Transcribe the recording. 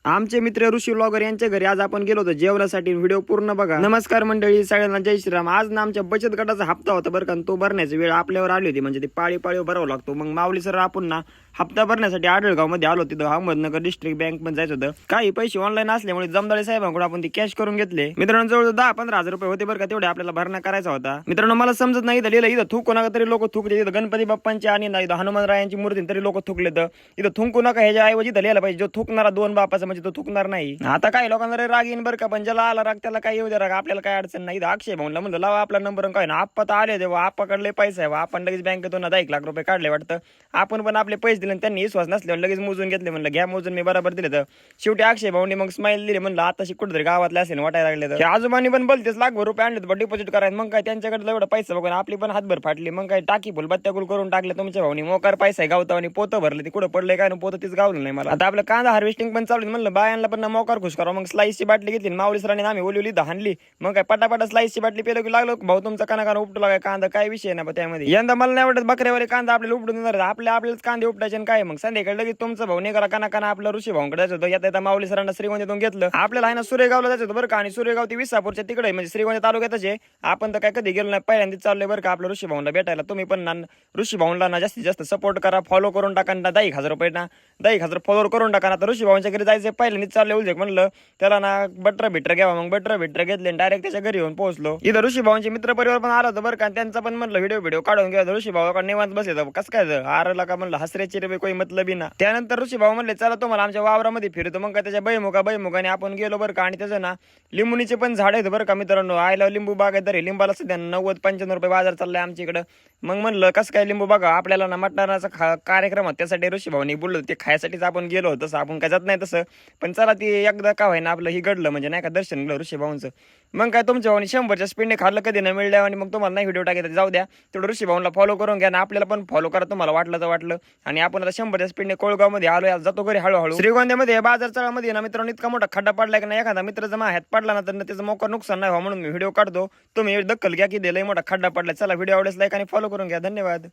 आमचे मित्र ऋषी व्लॉगर यांच्या घरी आज आपण गेलो होतो जेवणासाठी. व्हिडिओ पूर्ण बघा. नमस्कार मंडळी, सगळ्यांना जय श्रीराम. आज ना आमच्या बचत गटाचा हप्ता होता बरं का, तो भरण्याची वेळ आपल्यावर आली होती. म्हणजे ती पाळी भरावं लागतो. मग माऊली सर आपण ना हप्ता भरण्यासाठी आडळगाव मध्ये आलो. तिथं अहमदनगर डिस्ट्रिक्ट बँक मध्ये जायचं होतं. काही पैसे ऑनलाईन असल्यामुळे जमदाळे साहेबांकडून आपण ती कॅश करून घेतले. मित्रांनो जवळ 10-15 हजार रुपये होते बरं का, तेवढे आपल्याला भरणा करायचा होता. मित्रांनो मला समजत नाही इथं लिहिलं, इथं थुंकू नका तरी लोक थुकले. इथं गणपती बाप्पांची आणि इथं हनुमानरायांची मूर्ती तरी लोक थुकले. तर इथं थुंकू नका ह्याच्या ऐवजी इथं लिहायला पाहिजे, जो थुकणारा 2 बापाचा म्हणजे तो थुकणार नाही. आता काही लोकांना राग येईन बरं का, पण ज्याला आला राग त्याला काय येऊ द्या राग, आपल्याला काय अडचण नाही. अक्षय भाऊला म्हणलं लावा आपला नंबर, काय ना आप्पा तर आले तेव्हा आप्पाकडले पैसे आहे. आपण लगेच बँकेतून 1 लाख रुपये काढले वाटतं. आपण पण आपले पैसे दिले, त्यांनी विश्वास नसल्यावर लगेच मोजून घेतले. म्हणलं घ्या मोजून, मी बरोबर दिले. तर शेवटी अक्षय भाऊनी मग स्माईल दिली. म्हणलं आता कुठेतरी गावातले असेल वाटायला लागले. तर आजोबांनी पण बोलतेच लाखभर रुपये आणले डिपॉझिट करायला. मग काय त्यांच्याकडे एवढा पैसा बघून आपली पण हातभर फाटली. मग काय टाकी फुल बत्त्याकुल करून टाकले तुमच्या भाऊनी. मोकार पैसा आहे गावतावानी, पोतं भरले. ते कुठं पडले काय पोतं तीच गावलं नाही मला. आता आपलं कांदा हार्वेस्टिंग पण चालू. म्हणलं बायांना पण मोकार खुश करा. मग स्लाइसची बाटली घेतली, माऊली सरांनी आम्ही ओलिवली हाणली. मग काय पटापटा स्लाइसची बाटली पेलो की लागलो भाऊ तुमचा काना उपटू लागाय कांदा, काय विषय ना त्यामध्ये. यंदा मला नाही वाटत बकऱ्यावर कांदा आपल्याला उपटून देणार. आपल्यालाच कांदे उपटायचे काय. मग संध्याकाळी लगेच तुमचा भाऊ निघाला काना आपल्या ऋषी भाऊकडे जायचं होतं. येता माऊली सरांना श्रीगोंद्यातून घेतलं. आपल्याला आहे ना सुरेगावला जायचं होतं बरं का. आणि सुरेगाव ती विसापूरच्या तिकडे म्हणजे श्रीगोंद्या तालुक्यातच आहे. आपण तर काय कधी गेलो नाही, पहिल्यांदाच चाललोय बरं का आपल्या ऋषी भाऊला भेटायला. तुम्ही पण ना ऋषी भाऊला ना जास्तीत जास्त सपोर्ट करा, फॉलो करून टाका ना. 10,000 रुपये ना 10,000 फॉलो करून टाका ना. तर ऋषी भाऊंच्या घरी जायचं पहिल्यांदाच चालले उलझेक. म्हणलं त्याला ना बटर बिटर घ्यावा. मग बटर बिटर घेतले डायरेक्ट त्याच्या घरी येऊन पोहोचलो. इथं ऋषी भाऊंचे मित्र परिवार पण आला होता बरं का. त्यांचा पण म्हणलं व्हिडिओ काढून घ्या. ऋषी भाऊ निवांत बसले. कसं काय आरला का म्हणलं हसऱ्याची रे कोई मतलबी ना. त्यानंतर ऋषी भाऊ म्हणले चला तुम्हाला आमच्या वावरामध्ये फिरतो. मग काय त्याच्या बैमुखाने आपण गेलो बरं का. आणि त्याचं ना लिंबूनीचे पण झाड आहेत बरं का मित्रांनो. आयला लिंबू बाग आहे. तरी लिंबाला सध्या 90-95 रुपये बाजार चाललाय आमच्या इकडं. मग म्हणलं कसं काय लिंबू बागा आपल्याला ना मटणाचा कार्यक्रम होता, त्यासाठी ऋषी भाऊनी बोललो. ते खायसाठीच आपण गेलो होतो. तसं आपण काय जात नाही तसं, पण चला ती एकदा का व्हायना आपलं ही घडलं म्हणजे नाही का दर्शन घेतलं ऋषी भाऊंचं. मग काय तुमच्या भाऊनी 100च्या स्पीडने खाल्लं कधी न मिळल्या. आणि मग तुम्हाला नाही व्हिडिओ टाकायचा जाऊ द्या, तेवढं ऋषी भाऊला फॉलो करून घ्या ना. आपल्याला पण फॉलो करा तुम्हाला वाटलं तर वाटलं. आणि आपण आता 100च्या स्पीडने कोळगाव मध्ये आलो. जातो घरी हळूहळू. श्रीगोंद्यामध्ये बाजार चळामध्ये ना मित्रांनो इतका मोठा खड्डा पडलाय की नाही, एखादा मित्र जमा हात पडला ना तर त्याचं मोकार नुकसान नाही व्हावं म्हणून मी व्हिडिओ काढतो. तुम्ही दखल घ्या की दिलंय मोठा खड्डा पडलाय. चला व्हिडिओ आवडेल लाईक आणि फॉलो करून घ्या. धन्यवाद.